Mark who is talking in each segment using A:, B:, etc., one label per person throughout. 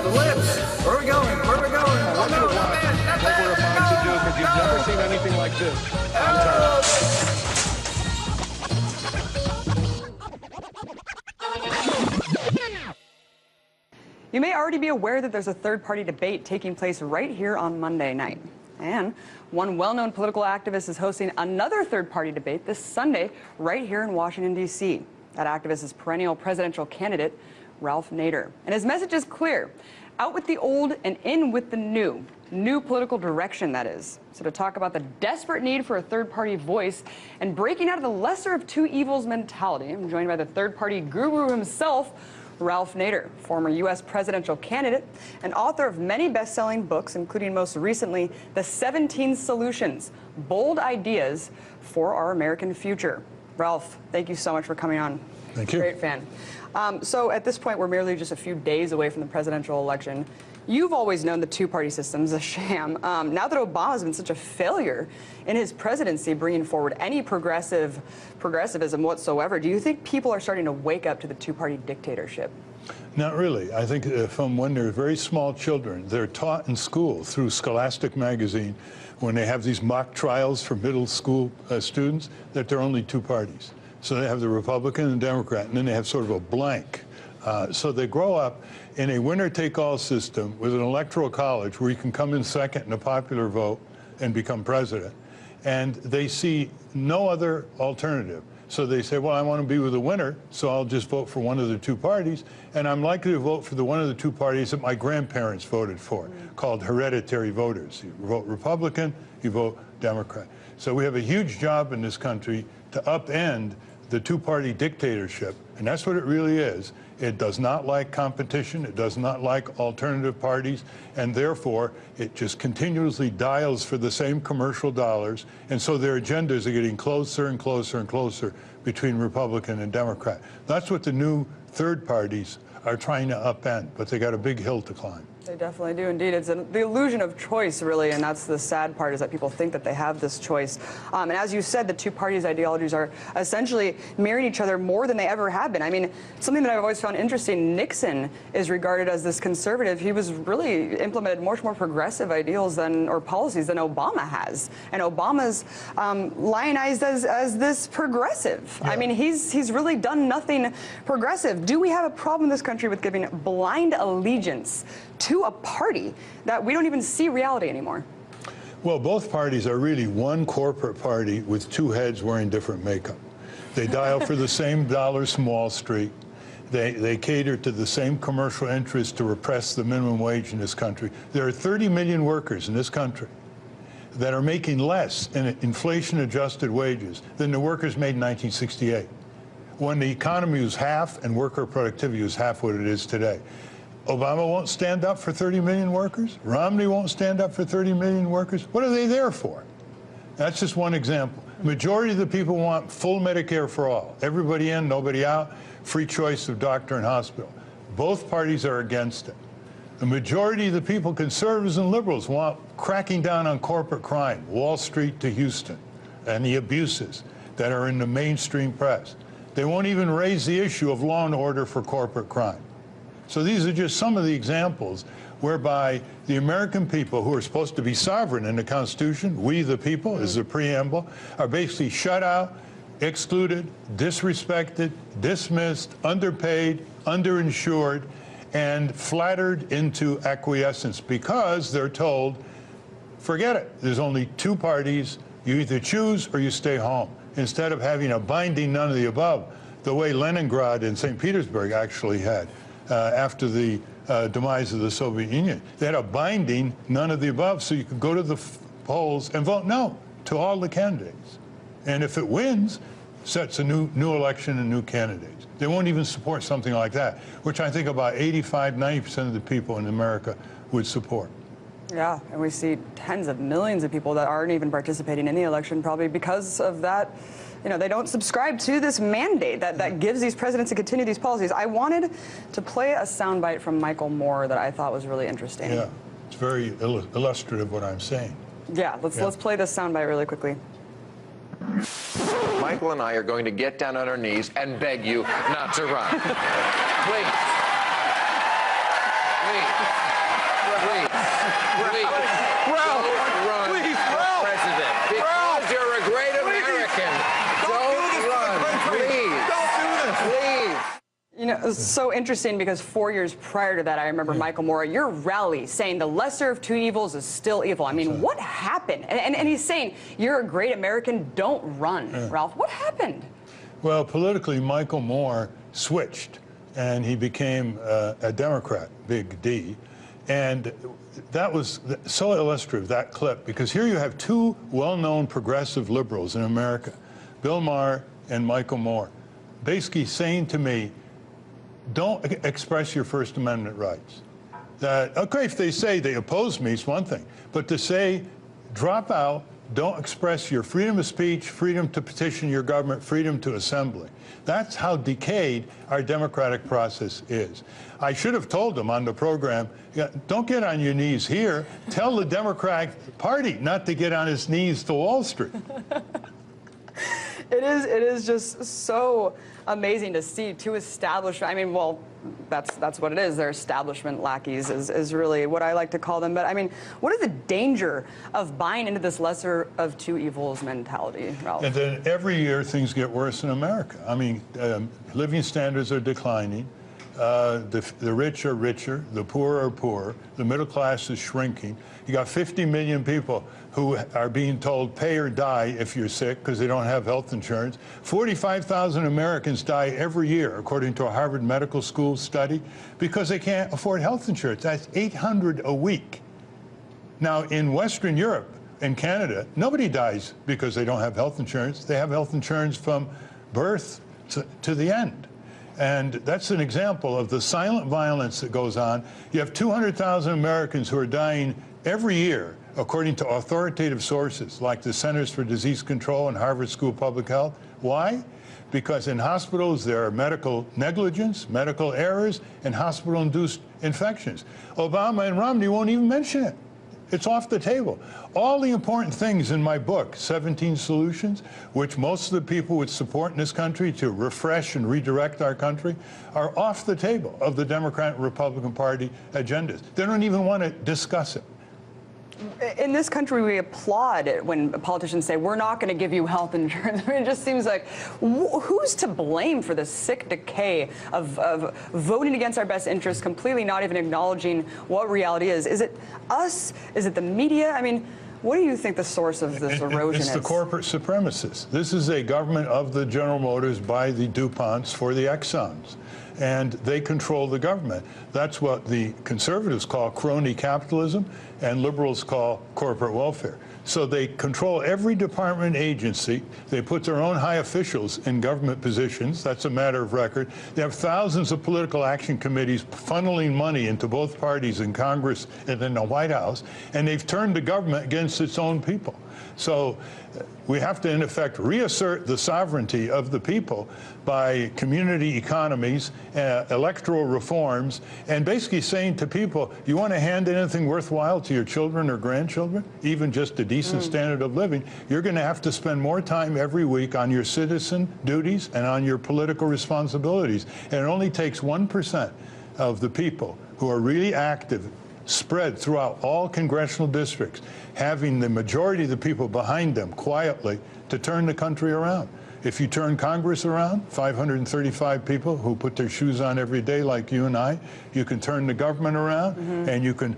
A: the lips. Where are we going? Where are we going? Oh, no, not that, not
B: what we're about to do, because you've never seen anything like this.
C: You may already be aware that there's a third-party debate taking place right here on Monday night. And one well-known political activist is hosting another third-party debate this Sunday right here in Washington, D.C. That activist is perennial presidential candidate Ralph Nader. And his message is clear: out with the old and in with the new. New political direction, that is. So to talk about the desperate need for a third-party voice and breaking out of the lesser of two evils mentality, I'm joined by the third-party guru himself, Ralph Nader, former U.S. presidential candidate and author of many best-selling books, including most recently The 17 Solutions, Bold Ideas for Our American Future. Ralph, thank you so much for coming on.
D: Thank you.
C: Great fan. So at this point, we're merely just a few days away from the presidential election. You've always known the two-party system is a sham. Now that Obama's been such a failure in his presidency, bringing forward any progressivism whatsoever, do you think people are starting to wake up to the two-party dictatorship?
D: Not really. I think from when they're very small children, they're taught in school through Scholastic magazine, when they have these mock trials for middle school students, that there are only two parties. So they have the Republican and Democrat, and then they have sort of a blank. So they grow up in a winner-take-all system with an electoral college where you can come in second in a popular vote and become president. And they see no other alternative. So they say, well, I want to be with the winner, so I'll just vote for one of the two parties. And I'm likely to vote for the one of the two parties that my grandparents voted for, called hereditary voters. You vote Republican, you vote Democrat. So we have a huge job in this country to upend the two-party dictatorship, and that's what it really is. It does not like competition, it does not like alternative parties, and therefore it just continuously dials for the same commercial dollars, and so their agendas are getting closer and closer and closer between Republican and Democrat. That's what the new third parties are trying to upend, but they got a big hill to climb.
C: They definitely do, indeed. It's the illusion of choice, really, and that's the sad part, is that people think that they have this choice. And as you said, the two parties' ideologies are essentially mirroring each other more than they ever have been. I mean, something that I've always found interesting, Nixon is regarded as this conservative. He was really implemented much more progressive ideals or policies than Obama has. And Obama's lionized as this progressive. Yeah. I mean, he's really done nothing progressive. Do we have a problem in this country with giving blind allegiance to a party that we don't even see reality anymore?
D: Well, both parties are really one corporate party with two heads wearing different makeup. They dial for the same dollars from Wall Street. They cater to the same commercial interests to repress the minimum wage in this country. There are 30 million workers in this country that are making less in inflation-adjusted wages than the workers made in 1968, when the economy was half and worker productivity was half what it is today. Obama won't stand up for 30 million workers. Romney won't stand up for 30 million workers. What are they there for? That's just one example. Majority of the people want full Medicare for all. Everybody in, nobody out, free choice of doctor and hospital. Both parties are against it. The majority of the people, conservatives and liberals, want cracking down on corporate crime, Wall Street to Houston, and the abuses that are in the mainstream press. They won't even raise the issue of law and order for corporate crime. So these are just some of the examples whereby the American people, who are supposed to be sovereign in the Constitution, we the people, is the preamble, are basically shut out, excluded, disrespected, dismissed, underpaid, underinsured, and flattered into acquiescence because they're told, forget it, there's only two parties, you either choose or you stay home, instead of having a binding none of the above, the way Leningrad and St. Petersburg actually had. After the demise of the Soviet Union. They had a binding none of the above, so you could go to the polls and vote no to all the candidates. And if it wins, sets a new election and new candidates. They won't even support something like that, which I think about 85, 90% of the people in America would support.
C: Yeah, and we see tens of millions of people that aren't even participating in the election, probably because of that. You know, they don't subscribe to this mandate that gives these presidents to continue these policies. I wanted to play a soundbite from Michael Moore that I thought was really interesting.
D: Yeah, it's very illustrative what I'm saying.
C: Yeah, let's play this soundbite really quickly.
E: Michael and I are going to get down on our knees and beg you not to run. Please. Please.
C: it's so interesting because 4 years prior to that, I remember Michael Moore, your rally saying the lesser of two evils is still evil. I mean, what happened? And he's saying, you're a great American, don't run, Ralph. What happened?
D: Well, politically, Michael Moore switched, and he became a Democrat, big D. And that was so illustrative, that clip, because here you have two well-known progressive liberals in America, Bill Maher and Michael Moore, basically saying to me, don't express your First Amendment rights. That, okay, if they say they oppose me, it's one thing, but to say, drop out, don't express your freedom of speech, freedom to petition your government, freedom to assembly. That's how decayed our democratic process is. I should have told them on the program, don't get on your knees here. Tell the Democratic Party not to get on its knees to Wall Street.
C: It is just so amazing to see two establishment. I mean, well, that's what it is. They're establishment lackeys is really what I like to call them. But I mean, what is the danger of buying into this lesser of two evils mentality, Ralph?
D: And then every year things get worse in America. I mean, living standards are declining. The rich are richer, the poor are poorer, the middle class is shrinking. You got 50 million people who are being told pay or die if you're sick because they don't have health insurance. 45,000 Americans die every year, according to a Harvard Medical School study, because they can't afford health insurance. That's 800 a week. Now, in Western Europe and Canada, nobody dies because they don't have health insurance. They have health insurance from birth to the end. And that's an example of the silent violence that goes on. You have 200,000 Americans who are dying every year, according to authoritative sources like the Centers for Disease Control and Harvard School of Public Health. Why? Because in hospitals there are medical negligence, medical errors, and hospital-induced infections. Obama and Romney won't even mention it. It's off the table. All the important things in my book, 17 Solutions, which most of the people would support in this country to refresh and redirect our country, are off the table of the Democrat and Republican Party agendas. They don't even want to discuss it.
C: In this country, we applaud it when politicians say, we're not going to give you health insurance. I mean, it just seems like, who's to blame for the sick decay of voting against our best interests, completely not even acknowledging what reality is? Is it us? Is it the media? I mean, what do you think the source of this erosion is?
D: It's the corporate supremacists. This is a government of the General Motors by the DuPonts for the Exxons. And they control the government. That's what the conservatives call crony capitalism and liberals call corporate welfare. So they control every department agency. They put their own high officials in government positions. That's a matter of record. They have thousands of political action committees funneling money into both parties in Congress and in the White House. And they've turned the government against its own people. So we have to, in effect, reassert the sovereignty of the people by community economies, electoral reforms, and basically saying to people, you want to hand anything worthwhile to your children or grandchildren, even just a decent standard of living, you're going to have to spend more time every week on your citizen duties and on your political responsibilities. And it only takes 1% of the people who are really active, spread throughout all congressional districts, having the majority of the people behind them quietly to turn the country around. If you turn Congress around, 535 people who put their shoes on every day like you and I, you can turn the government around, and you can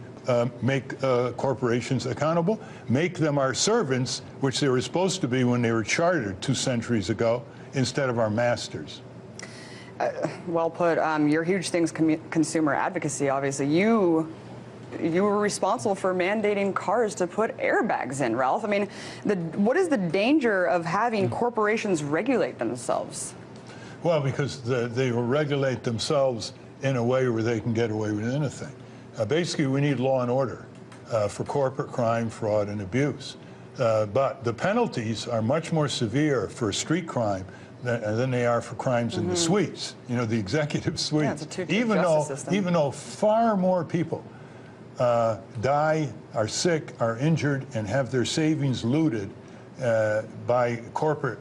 D: make corporations accountable, make them our servants, which they were supposed to be when they were chartered 2 centuries ago, instead of our masters.
C: Well put. Your huge thing's consumer advocacy, obviously. You were responsible for mandating cars to put airbags in, Ralph. I mean, what is the danger of having corporations regulate themselves?
D: Well, because they will regulate themselves in a way where they can get away with anything. Basically, we need law and order for corporate crime, fraud, and abuse. But the penalties are much more severe for street crime than they are for crimes in the suites, you know, the executive suites.
C: Yeah, it's a two-tier justice system.
D: Even though far more people die, are sick, are injured, and have their savings looted by corporate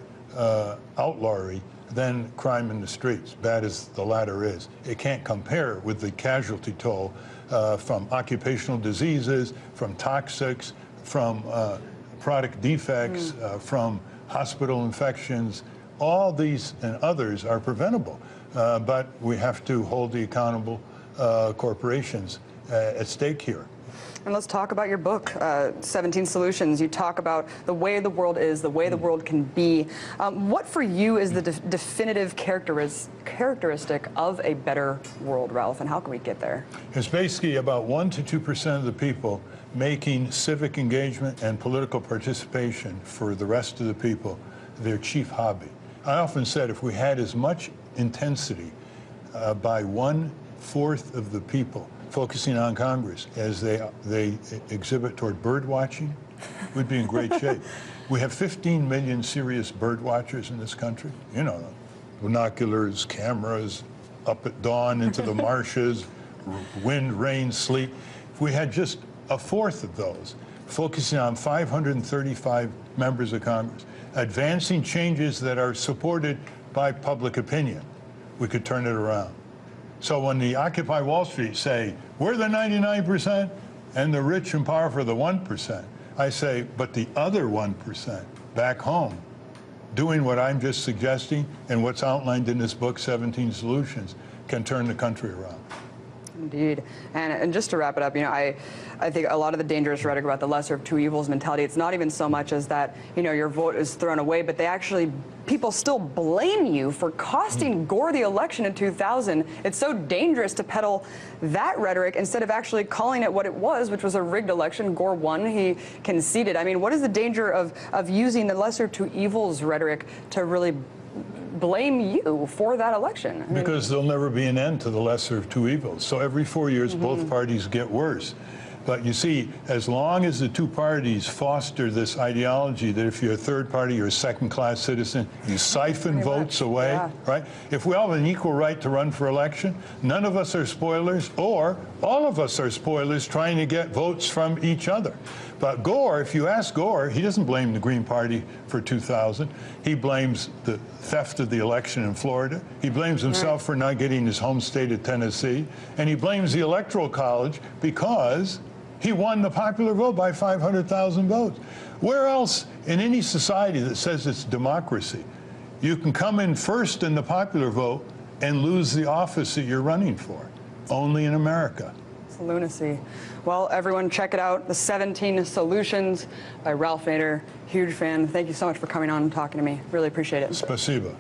D: outlawry than crime in the streets, bad as the latter is. It can't compare with the casualty toll from occupational diseases, from toxics, from product defects, from hospital infections, all these and others are preventable, but we have to hold the accountable corporations at stake here.
C: And let's talk about your book, 17 Solutions. You talk about the way the world is, the way the world can be. What for you is the definitive characteristic of a better world, Ralph, and how can we get there?
D: It's basically about 1 to 2% of the people making civic engagement and political participation for the rest of the people their chief hobby. I often said if we had as much intensity by 1/4 of the people focusing on Congress as they exhibit toward bird watching, we'd be in great shape. We have 15 million serious bird watchers in this country. You know, binoculars, cameras, up at dawn into the marshes, wind, rain, sleet. If we had just 1/4 of those focusing on 535 members of Congress, advancing changes that are supported by public opinion, we could turn it around. So when the Occupy Wall Street say, we're the 99% and the rich and powerful are the 1%, I say, but the other 1% back home, doing what I'm just suggesting and what's outlined in this book, 17 Solutions, can turn the country around.
C: Indeed. And just to wrap it up, you know, I think a lot of the dangerous rhetoric about the lesser of two evils mentality, it's not even so much as that, you know, your vote is thrown away, but people still blame you for costing Gore the election in 2000. It's so dangerous to peddle that rhetoric instead of actually calling it what it was, which was a rigged election. Gore won, he conceded. I mean, what is the danger of using the lesser of two evils rhetoric to really blame you for that election? I mean,
D: because there'll never be an end to the lesser of two evils. So every 4 years, both parties get worse. But you see, as long as the two parties foster this ideology that if you're a third party, you're a second-class citizen, you siphon votes away, right? If we all have an equal right to run for election, none of us are spoilers, or all of us are spoilers trying to get votes from each other. But Gore, if you ask Gore, he doesn't blame the Green Party for 2000. He blames the theft of the election in Florida. He blames himself for not getting his home state of Tennessee. And he blames the Electoral College because he won the popular vote by 500,000 votes. Where else in any society that says it's democracy, you can come in first in the popular vote and lose the office that you're running for? Only in America.
C: It's lunacy. Well, everyone, check it out. The 17 Solutions by Ralph Nader. Huge fan. Thank you so much for coming on and talking to me. Really appreciate it.
D: Spasiba.